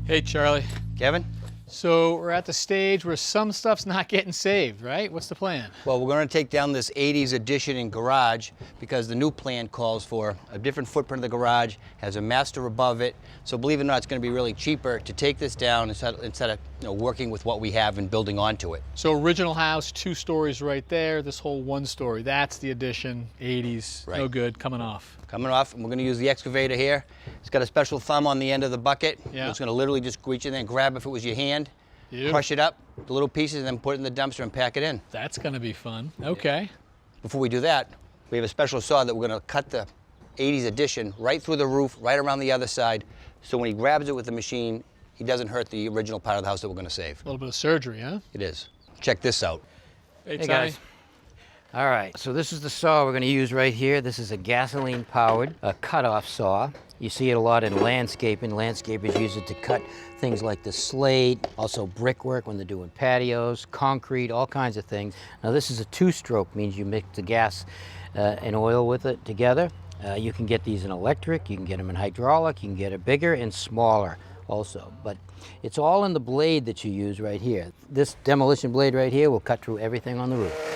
Hey, Charlie. Kevin? So we're at the stage where some stuff's not getting saved, right? What's the plan? Well, we're going to take down this 80s addition and garage because the new plan calls for a different footprint of the garage, has a master above it. So believe it or not, it's going to be really cheaper to take this down instead of working with what we have and building onto it. So original house, 2 stories right there. This whole 1 story, that's the addition, 80s, right. No good, coming off. Coming off, and we're going to use the excavator here. It's got a special thumb on the end of the bucket. Yeah. It's going to literally just reach in there and grab if it was your hand, crush it up, the little pieces, and then put it in the dumpster and pack it in. That's going to be fun. Okay. Yeah. Before we do that, we have a special saw that we're going to cut the 80s addition right through the roof, right around the other side, so when he grabs it with the machine, he doesn't hurt the original part of the house that we're going to save. A little bit of surgery, huh? It is. Check this out. Hey guys. All right, so this is the saw we're going to use right here. This is a gasoline-powered cutoff saw. You see it a lot in landscaping. Landscapers use it to cut things like the slate, also brickwork when they're doing patios, concrete, all kinds of things. Now this is a 2-stroke, means you mix the gas and oil with it together. You can get these in electric, you can get them in hydraulic, you can get it bigger and smaller also. But it's all in the blade that you use right here. This demolition blade right here will cut through everything on the roof.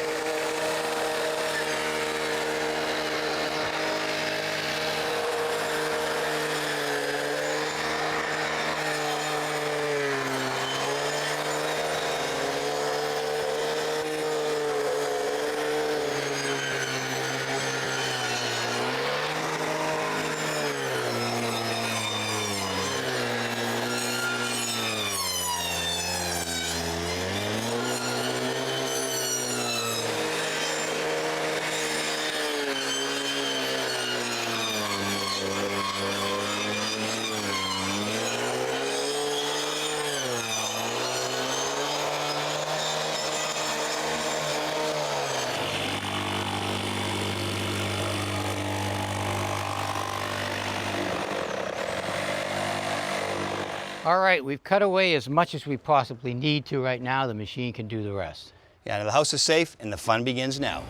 All right, we've cut away as much as we possibly need to right now. The machine can do the rest. Yeah, now the house is safe and the fun begins now.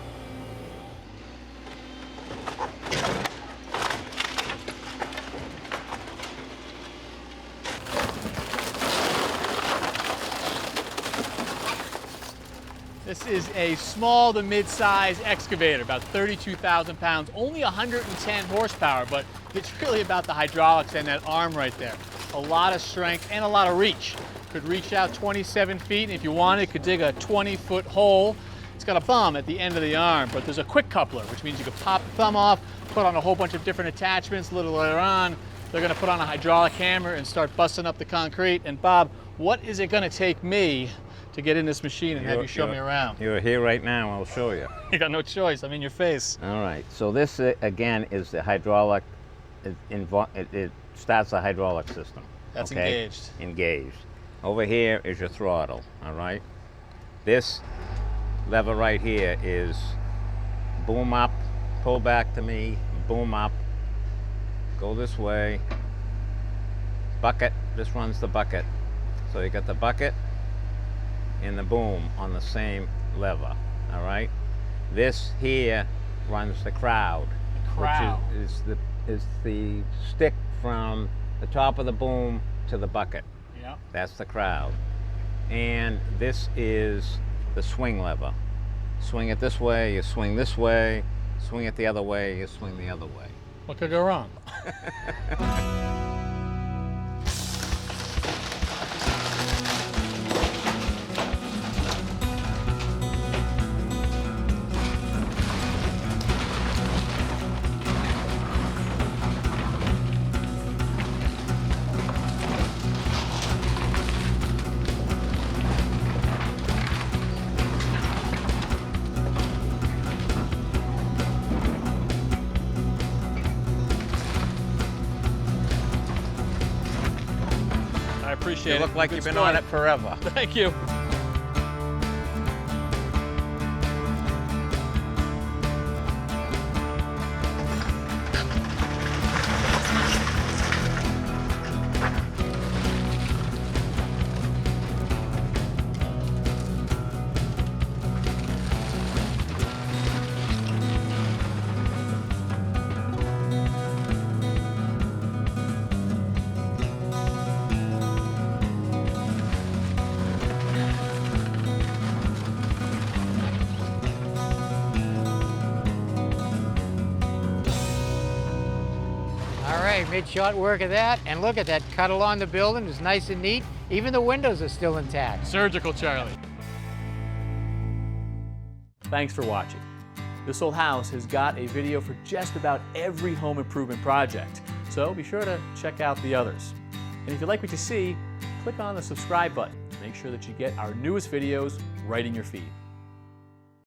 This is a small to mid-size excavator, about 32,000 pounds, only 110 horsepower, but it's really about the hydraulics and that arm right there. A lot of strength and a lot of reach. Could reach out 27 feet, and if you wanted, it could dig a 20-foot hole. It's got a thumb at the end of the arm, but there's a quick coupler, which means you could pop the thumb off, put on a whole bunch of different attachments. A little later on, they're gonna put on a hydraulic hammer and start busting up the concrete. And Bob, what is it gonna take me to get in this machine and have you show me around? You're here right now, I'll show you. You got no choice, I'm in your face. All right, so this again is the hydraulic, it starts the hydraulic system. That's okay? engaged. Engaged. Over here is your throttle, all right? This lever right here is boom up, pull back to me, boom up, go this way, bucket, this runs the bucket. So you got the bucket and the boom on the same lever, all right? This here runs the crowd. Crowd. Which is the stick from the top of the boom to the bucket. Yeah. That's the crowd. And this is the swing lever. Swing it this way, you swing this way, swing it the other way, you swing the other way. What could go wrong? I appreciate it. You look like Good you've been story. on it forever. Thank you. made short work of that. And look at that cut along the building. It's nice and neat. Even the windows are still intact. Surgical, Charlie. Thanks for watching. This Old House has got a video for just about every home improvement project, so be sure to check out the others. And if you like what you see, click on the subscribe button to make sure that you get our newest videos right in your feed.